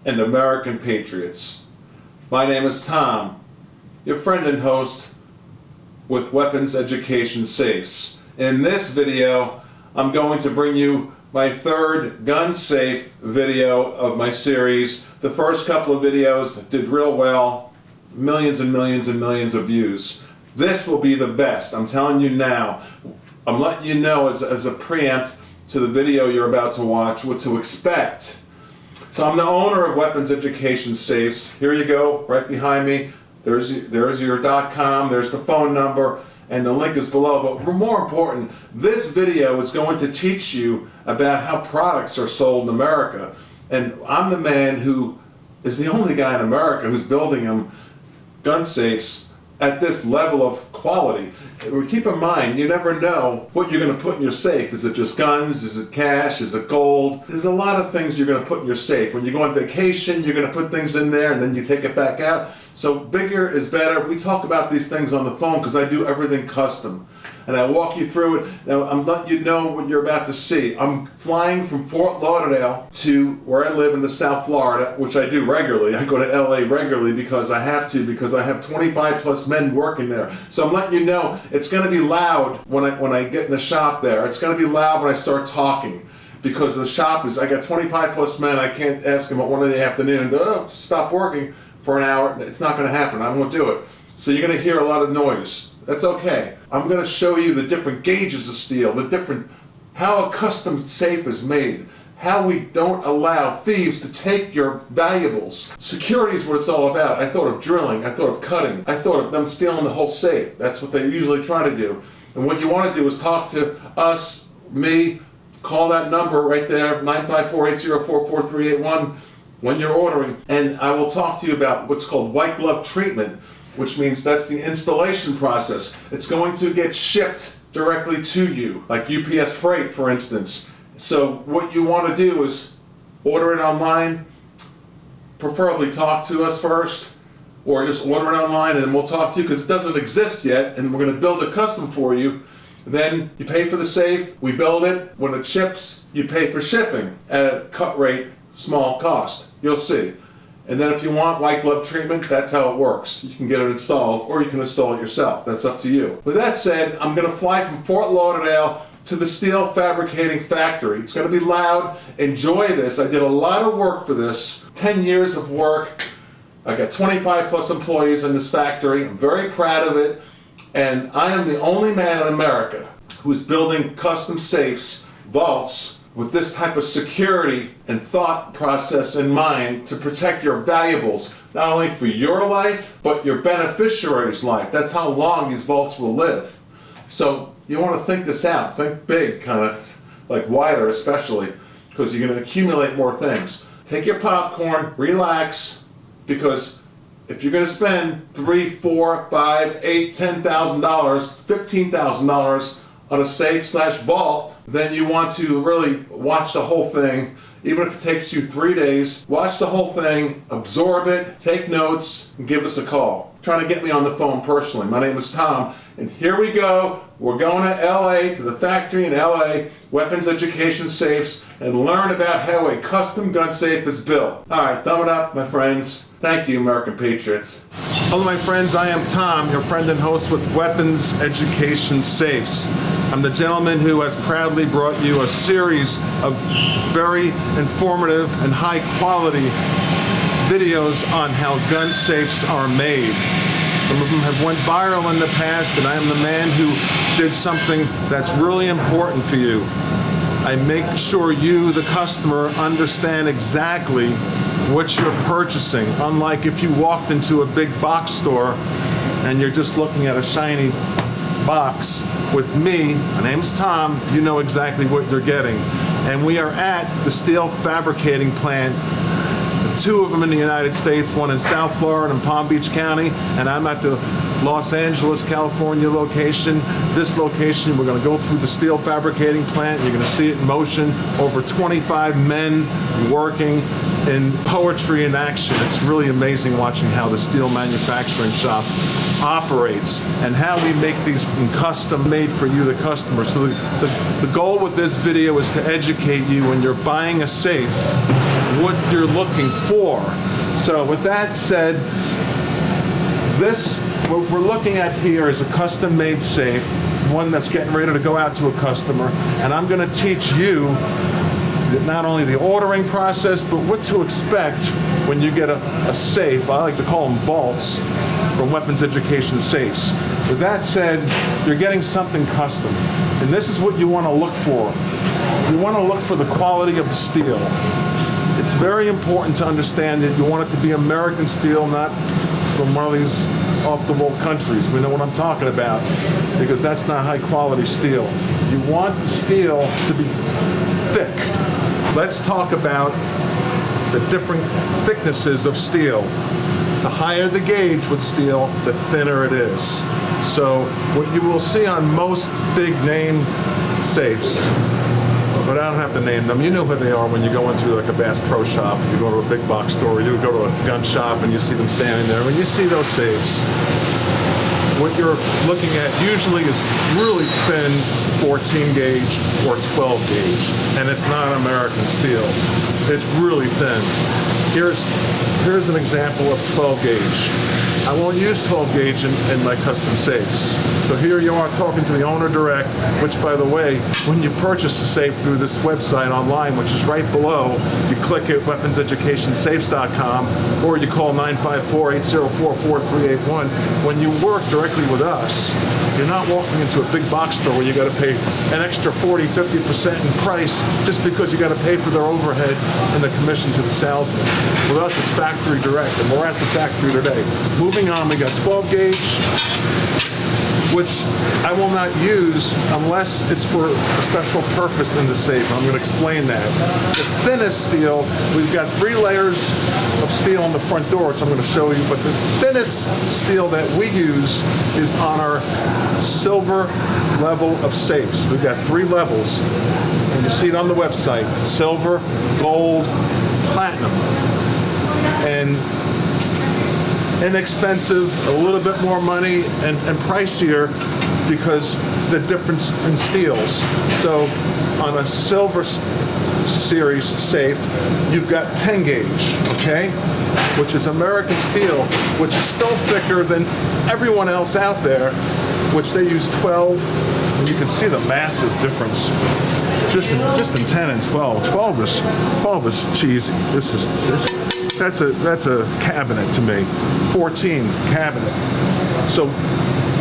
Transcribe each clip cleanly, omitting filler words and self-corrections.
and American patriots. My name is Tom, your friend and host with Weapons Education Safes. In this video, I'm going to bring you my third gun safe video of my series. The first couple of videos did real well, millions and millions and millions of views. This will be the best, I'm telling you now. I'm letting you know as a preempt to the video you're about to watch what to expect. So I'm the owner of Weapons Education Safes. Here you go, right behind me. There's your .com, there's the phone number, and the link is below. But more important, this video is going to teach you about how products are sold in America. And I'm the man who is the only guy in America who's building them, gun safes, at this level of quality. Keep in mind, you never know what you're going to put in your safe. Is it just guns? Is it cash? Is it gold? There's a lot of things you're going to put in your safe. When you go on vacation, you're going to put things in there and then you take it back out. So bigger is better. We talk about these things on the phone because I do everything custom. And I walk you through it. Now I'm letting you know what you're about to see. I'm flying from Fort Lauderdale to where I live in the South Florida, which I do regularly. I go to LA regularly because I have to, because I have 25 plus men working there. So I'm letting you know it's going to be loud when I get in the shop there. It's going to be loud when I start talking. Because the shop is, I got 25 plus men. I can't ask them at 1 in the afternoon, stop working for an hour. It's not going to happen. I won't do it. So you're going to hear a lot of noise. That's okay. I'm going to show you the different gauges of steel, how a custom safe is made, how we don't allow thieves to take your valuables. Security is what it's all about. I thought of drilling, I thought of cutting, I thought of them stealing the whole safe. That's what they usually try to do. And what you want to do is talk to us, me, call that number right there, 954-804-4381, when you're ordering, and I will talk to you about what's called white glove treatment, which means that's the installation process. It's going to get shipped directly to you, like UPS Freight, for instance. So what you want to do is order it online, preferably talk to us first, or just order it online and we'll talk to you because it doesn't exist yet, and we're going to build a custom for you. Then you pay for the safe, we build it. When it ships, you pay for shipping at a cut rate, small cost. You'll see. And then if you want white glove treatment, that's how it works. You can get it installed or you can install it yourself. That's up to you. With that said, I'm going to fly from Fort Lauderdale to the steel fabricating factory. It's going to be loud. Enjoy this. I did a lot of work for this. 10 years of work. I got 25 plus employees in this factory. I'm very proud of it. And I am the only man in America who's building custom safes, vaults, with this type of security and thought process in mind to protect your valuables, not only for your life, but your beneficiary's life. That's how long these vaults will live. So you want to think this out. Think big, kind of like wider especially, because you're going to accumulate more things. Take your popcorn, relax, because if you're going to spend $3, $4, $5, $8, $10,000, $15,000 on a safe/vault, then you want to really watch the whole thing. Even if it takes you 3 days, watch the whole thing, absorb it, take notes, and give us a call. Try to get me on the phone personally. My name is Tom, and here we go. We're going to LA, to the factory in LA, Weapons Education Safes, and learn about how a custom gun safe is built. All right, thumb it up, my friends. Thank you, American patriots. Hello, my friends. I am Tom, your friend and host with Weapons Education Safes. I'm the gentleman who has proudly brought you a series of very informative and high-quality videos on how gun safes are made. Some of them have went viral in the past, and I am the man who did something that's really important for you. I make sure you, the customer, understand exactly what you're purchasing. Unlike if you walked into a big box store and you're just looking at a shiny box. With me, my name's Tom, you know exactly what you're getting. And we are at the steel fabricating plant, 2 of them in the United States, one in South Florida and Palm Beach County, and I'm at the Los Angeles, California location. This location, we're going to go through the steel fabricating plant. You're going to see it in motion. Over 25 men working. in poetry in action. It's really amazing watching how the steel manufacturing shop operates and how we make these custom made for you, the customer. So the goal with this video is to educate you when you're buying a safe, what you're looking for. So with that said, what we're looking at here is a custom made safe, one that's getting ready to go out to a customer, and I'm going to teach you not only the ordering process, but what to expect when you get a safe. I like to call them vaults from Weapons Education Safes. With that said, you're getting something custom, and this is what you want to look for. You want to look for the quality of the steel. It's very important to understand that you want it to be American steel, not from one of these off-the-wall countries. We know what I'm talking about, because that's not high-quality steel. You want the steel to be thick. Let's talk about the different thicknesses of steel. The higher the gauge with steel, the thinner it is. So what you will see on most big name safes, but I don't have to name them. You know who they are when you go into like a Bass Pro Shop, you go to a big box store, you go to a gun shop and you see them standing there. When you see those safes, what you're looking at usually is really thin 14 gauge or 12 gauge, and it's not American steel. It's really thin. Here's an example of 12 gauge. I won't use 12 gauge in my custom safes. So here you are talking to the owner direct, which by the way, when you purchase a safe through this website online, which is right below, you click at weaponseducationsafes.com or you call 954-804-4381. When you work directly with us, you're not walking into a big box store where you got to pay an extra 40-50% in price just because you got to pay for their overhead and the commission to the salesman. With us, it's factory direct, and we're at the factory today. Moving on, we got 12 gauge, which I will not use unless it's for a special purpose in the safe. I'm going to explain that. The thinnest steel, we've got 3 layers of steel on the front door, which I'm going to show you, but the thinnest steel that we use is on our silver level of safes. We've got 3 levels, and you see it on the website: silver, gold, platinum. And inexpensive, a little bit more money, and pricier because the difference in steels. So on a silver series safe, you've got 10 gauge, okay? Which is American steel, which is still thicker than everyone else out there, which they use 12, and you can see the massive difference. Just in 10 and 12. 12 is cheesy. That's a cabinet to me. 14 cabinet. So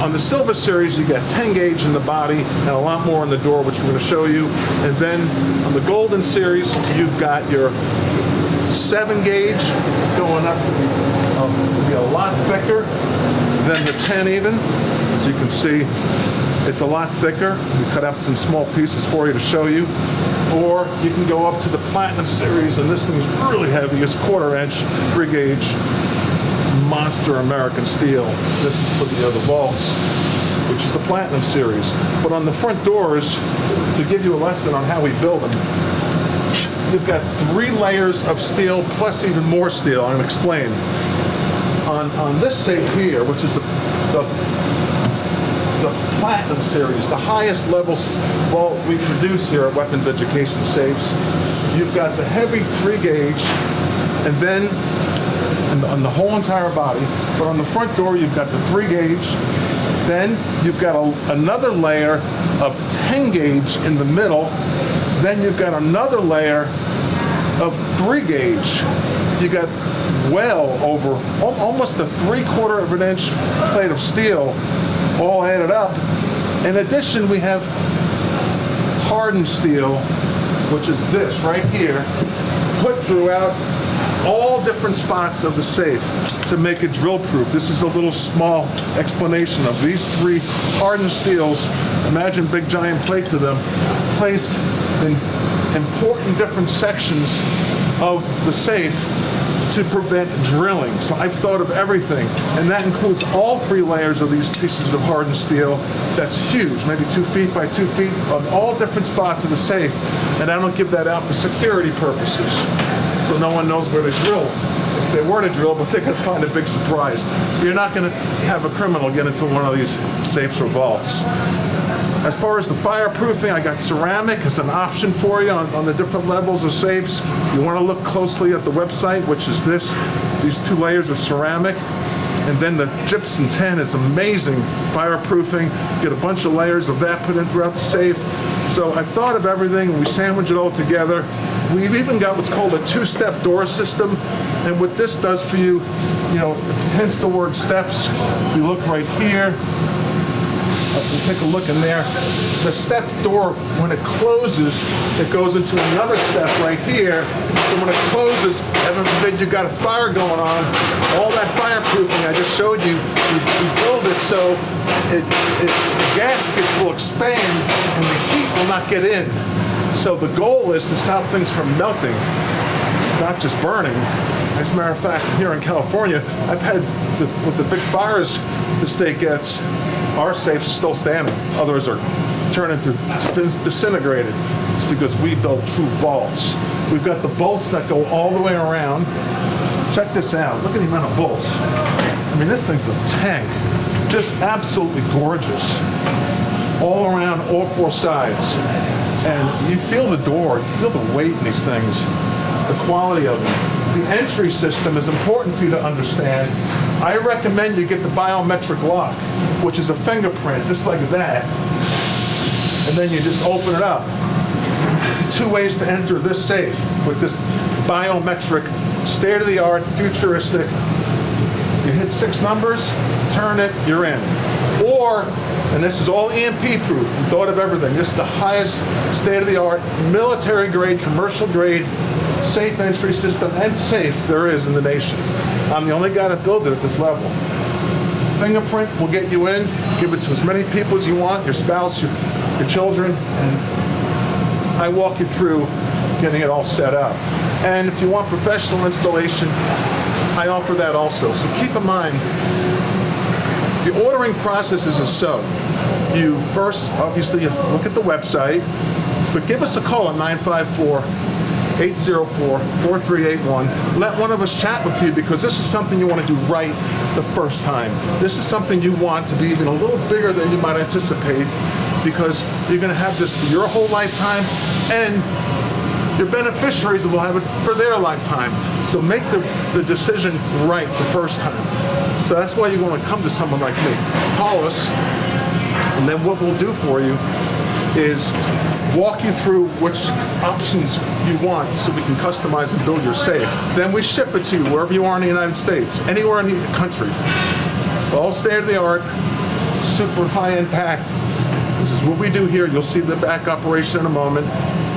on the silver series, you got 10 gauge in the body and a lot more in the door, which we're going to show you. And then on the golden series, you've got your 7 gauge going up to be a lot thicker than the 10 even. As you can see, it's a lot thicker. We cut out some small pieces for you to show you. Or you can go up to the platinum series, and this thing is really heavy. It's 1/4 inch, 3 gauge, monster American steel. This is for the vaults, which is the platinum series. But on the front doors, to give you a lesson on how we build them, you've got 3 layers of steel plus even more steel. I'm going to explain. On this safe here, which is the platinum series, the highest level vault we produce here at Weapons Education Safes, you've got the heavy 3 gauge, and then on the whole entire body, but on the front door you've got the 3 gauge, then you've got another layer of 10 gauge in the middle, then you've got another layer of 3 gauge. You got well over almost a 3/4 inch plate of steel all added up. In addition, we have hardened steel, which is this right here, put throughout all different spots of the safe to make it drill proof. This is a little small explanation of these 3 hardened steels. Imagine big giant plates of them placed in important different sections of the safe to prevent drilling. So I've thought of everything, and that includes all 3 layers of these pieces of hardened steel. That's huge, maybe 2 feet by 2 feet on all different spots of the safe, and I don't give that out for security purposes. so no one knows where to drill. If they were to drill, but they're going to find a big surprise. You're not going to have a criminal get into one of these safes or vaults. As far as the fireproofing, I got ceramic as an option for you on the different levels of safes. You want to look closely at the website, which is these 2 layers of ceramic. And then the gypsum tin is amazing fireproofing. Get a bunch of layers of that put in throughout the safe. So I've thought of everything. We sandwich it all together. We've even got what's called a 2-step door system. And what this does for you, hence the word steps. You look right here. We'll take a look in there. The step door, when it closes, it goes into another step right here. So when it closes, heaven forbid you got a fire going on, all that fireproofing I just showed you, we build it so the gaskets will expand and the heat will not get in. So the goal is to stop things from melting, not just burning. As a matter of fact, here in California, I've had, with the big fires the state gets, our safes are still standing. Others are turning to disintegrated. It's because we build true vaults. We've got the bolts that go all the way around. Check this out. Look at the amount of bolts. I mean, this thing's a tank. Just absolutely gorgeous. All around, all 4 sides. And you feel the door, you feel the weight in these things, the quality of them. The entry system is important for you to understand. I recommend you get the biometric lock, which is a fingerprint, just like that. And then you just open it up. 2 ways to enter this safe with this biometric, state-of-the-art, futuristic. You hit 6 numbers, turn it, you're in. Or, and this is all EMP proof, we thought of everything. This is the highest state-of-the-art, military-grade, commercial-grade safe entry system and safe there is in the nation. I'm the only guy that builds it at this level. Fingerprint will get you in, give it to as many people as you want, your spouse, your children, and I walk you through getting it all set up. And if you want professional installation, I offer that also. So keep in mind, the ordering process is as so. You first, obviously, look at the website, but give us a call at 954-804-4381. Let one of us chat with you because this is something you want to do right the first time. This is something you want to be even a little bigger than you might anticipate because you're going to have this for your whole lifetime and your beneficiaries will have it for their lifetime. So make the decision right the first time. So that's why you're going to come to someone like me. Call us, and then what we'll do for you is walk you through which options you want so we can customize and build your safe. Then we ship it to you wherever you are in the United States, anywhere in the country. All state-of-the-art, super high impact. This is what we do here. You'll see the back operation in a moment.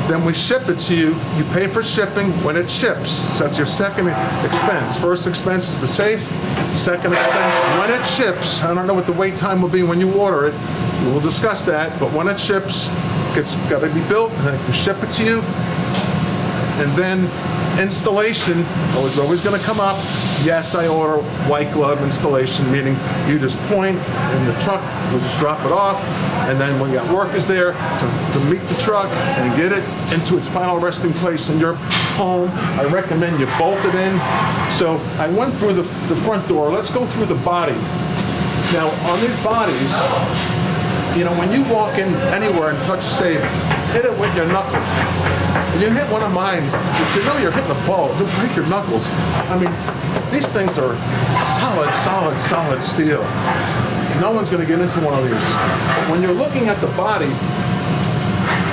Then we ship it to you. You pay for shipping when it ships. So that's your second expense. First expense is the safe. Second expense, when it ships, I don't know what the wait time will be when you order it. We will discuss that. But when it ships, it's got to be built, and I can ship it to you. And then installation is always going to come up. Yes, I order white glove installation, meaning you just point in the truck, we'll just drop it off, and then we got workers there to meet the truck and get it into its final resting place in your home. I recommend you bolt it in. So I went through the front door. Let's go through the body. Now, on these bodies, when you walk in anywhere and touch a safe, hit it with your knuckle. When you hit one of mine, you know you're hitting the ball. You'll break your knuckles. I mean, these things are solid steel. No one's going to get into one of these. But when you're looking at the body,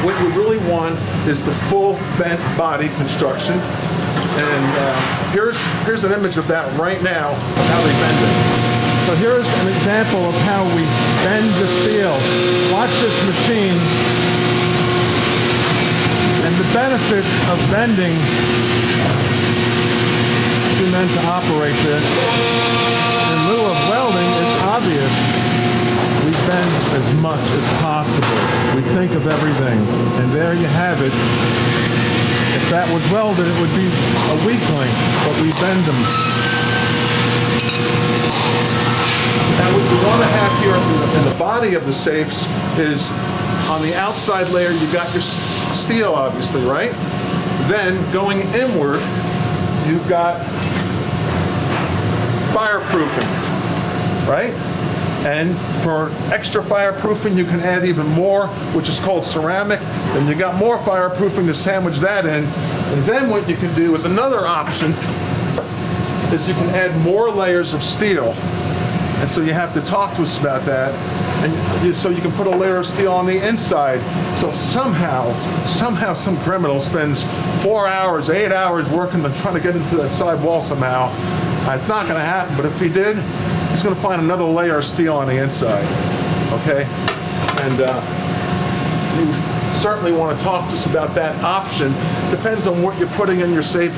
what you really want is the full bent body construction. And here's an image of that right now, of how they bend it. So here's an example of how we bend the steel. Watch this machine. And the benefits of bending, two men to operate this, in lieu of welding, it's obvious. We bend as much as possible. We think of everything. And there you have it. If that was welded, it would be a weak link, but we bend them. Now what you want to have here in the body of the safes is on the outside layer you got your steel, obviously, right? Then going inward, you've got fireproofing, right? And for extra fireproofing, you can add even more, which is called ceramic. And you got more fireproofing to sandwich that in. And then what you can do is another option is you can add more layers of steel. And so you have to talk to us about that. And so you can put a layer of steel on the inside. So somehow some criminal spends 4 hours, 8 hours working on trying to get into that side wall somehow. It's not going to happen, but if he did, he's going to find another layer of steel on the inside. Okay? And you certainly want to talk to us about that option. Depends on what you're putting in your safe.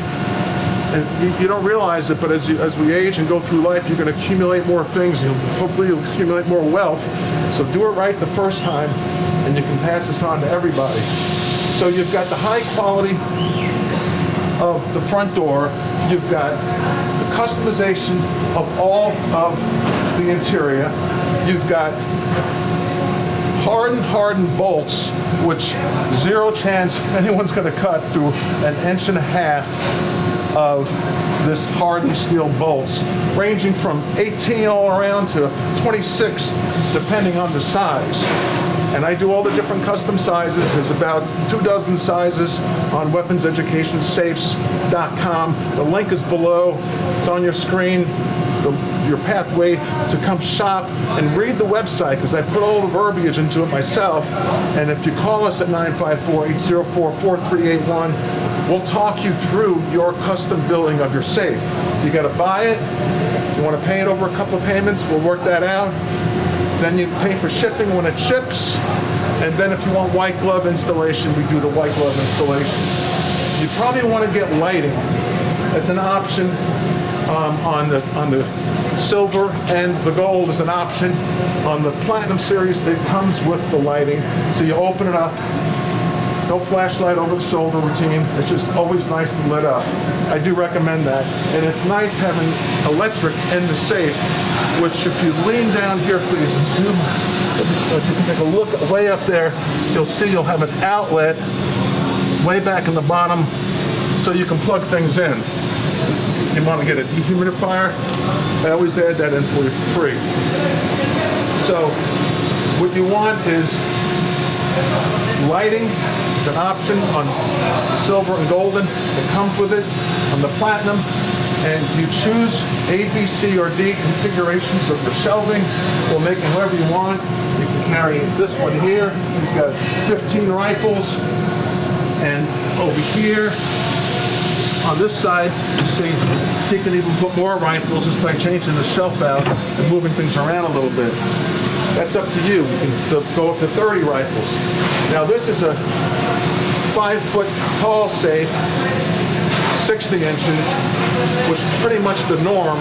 And you don't realize it, but as we age and go through life, you're going to accumulate more things. Hopefully you'll accumulate more wealth. So do it right the first time, and you can pass this on to everybody. So you've got the high quality of the front door. You've got the customization of all of the interior. You've got hardened bolts, which zero chance anyone's going to cut through 1.5 inches of this hardened steel bolts, ranging from 18 all around to 26, depending on the size. And I do all the different custom sizes. There's about 24 sizes on weaponseducationsafes.com. The link is below. It's on your screen. Your pathway to come shop and read the website, because I put all the verbiage into it myself. And if you call us at 954-804-4381, we'll talk you through your custom building of your safe. You got to buy it. You want to pay it over a couple of payments, we'll work that out. Then you pay for shipping when it ships. And then if you want white glove installation, we do the white glove installation. You probably want to get lighting. That's an option on the silver, and the gold is an option. On the platinum series, it comes with the lighting. So you open it up. No flashlight over the shoulder routine. It's just always nice and lit up. I do recommend that. And it's nice having electric in the safe, which if you lean down here, please, and zoom, if you can take a look way up there, you'll see you'll have an outlet way back in the bottom so you can plug things in. You want to get a dehumidifier, I always add that in for you for free. So what you want is lighting. It's an option on silver and golden. It comes with it on the platinum. And you choose A, B, C, or D configurations of your shelving. We'll make it however you want. You can carry this one here. He's got 15 rifles. And over here, on this side, you see, he can even put more rifles just by changing the shelf out and moving things around a little bit. That's up to you. You can go up to 30 rifles. Now this is a 5-foot tall safe, 60 inches, which is pretty much the norm.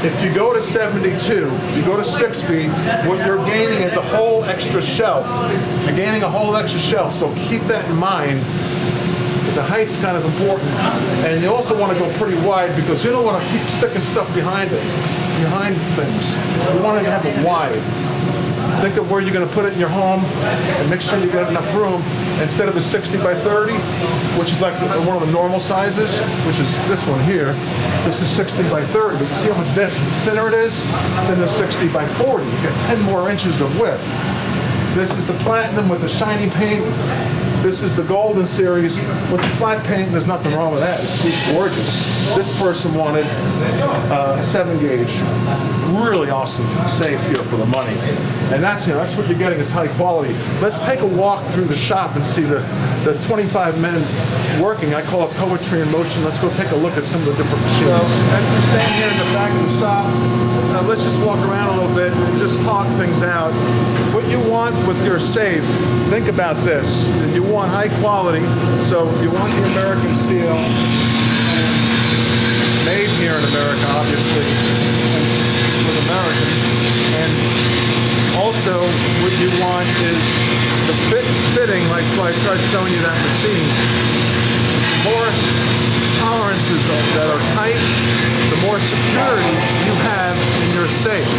If you go to 72, if you go to 6 feet, what you're gaining is a whole extra shelf. You're gaining a whole extra shelf, so keep that in mind. The height's kind of important. And you also want to go pretty wide, because you don't want to keep sticking stuff behind things. You want to have it wide. Think of where you're going to put it in your home and make sure you got enough room. Instead of a 60 by 30, which is like one of the normal sizes, which is this one here, this is 60 by 30. But you see how much thinner it is than the 60 by 40. You got 10 more inches of width. This is the platinum with the shiny paint. This is the golden series with the flat paint. There's nothing wrong with that. It's gorgeous. This person wanted a 7 gauge. Really awesome safe here for the money. And that's what you're getting is high quality. Let's take a walk through the shop and see the 25 men working. I call it poetry in motion. Let's go take a look at some of the different machines. So, as we stand here in the back of the shop, let's just walk around a little bit and just talk things out. What you want with your safe, think about this. You want high quality, so you want the American steel, made here in America, obviously, with Americans. And also, what you want is the fitting, like I tried showing you that machine. The more tolerances that are tight, the more security you have in your safe.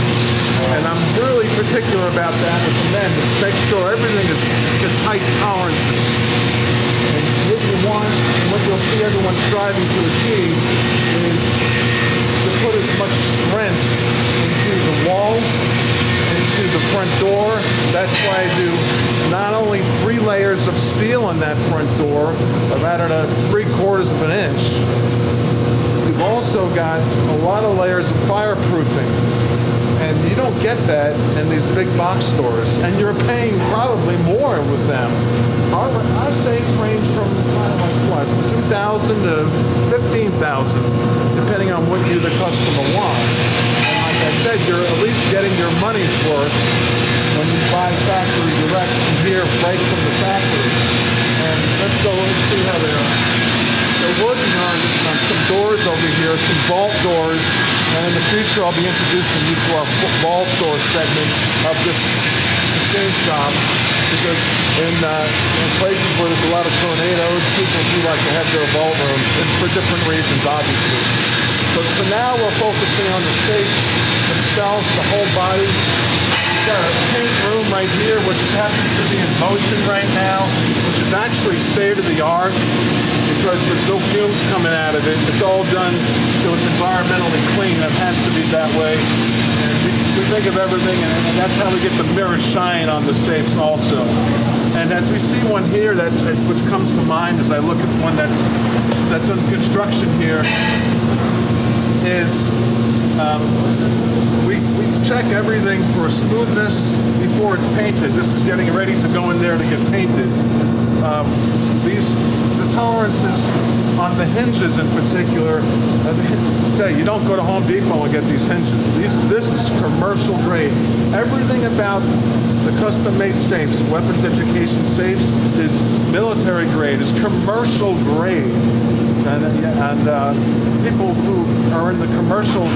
And I'm really particular about that with the men, to make sure everything is the tight tolerances. And what you want, and what you'll see everyone striving to achieve, is to put as much strength into the walls, into the front door. That's why I do not only 3 layers of steel on that front door, about 3/4 of an inch. We've also got a lot of layers of fireproofing. And you don't get that in these big box stores. And you're paying probably more with them. Our safes range from what, 2,000 to 15,000, depending on what you, the customer, want. And like I said, you're at least getting your money's worth when you buy factory direct from here, right from the factory. And let's go and see how they are. They're working on some doors over here, some vault doors, and in the future I'll be introducing you to our vault door segment of this machine shop, because in places where there's a lot of tornadoes, people do like to have their vault rooms, and for different reasons, obviously. But for now, we're focusing on the safe themselves, the whole body. We've got a paint room right here, which happens to be in motion right now, which is actually state-of-the-art, because there's no fumes coming out of it. It's all done so it's environmentally clean. It has to be that way. And we think of everything, and that's how we get the mirror shine on the safes also. And as we see one here, which comes to mind as I look at one that's under construction here, is we check everything for smoothness before it's painted. This is getting ready to go in there to get painted. The tolerances on the hinges in particular, you don't go to Home Depot and get these hinges. This is commercial grade. Everything about the custom-made safes, weapons education safes, is military grade, is commercial grade. And people who are in the commercial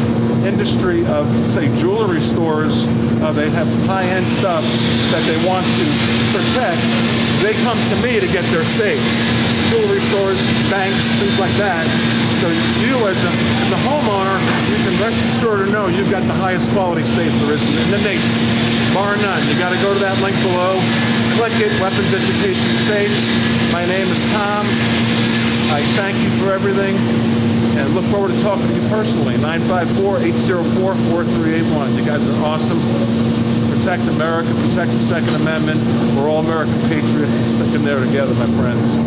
industry of, say, jewelry stores, they have high-end stuff that they want to protect. They come to me to get their safes. Jewelry stores, banks, things like that. So you, as a homeowner, you can rest assured or know you've got the highest quality safe there is in the nation, bar none. You got to go to that link below, click it, Weapons Education Safes. My name is Tom. I thank you for everything and look forward to talking to you personally. 954-804-4381. You guys are awesome. Protect America, protect the Second Amendment. We're all American patriots and sticking there together, my friends.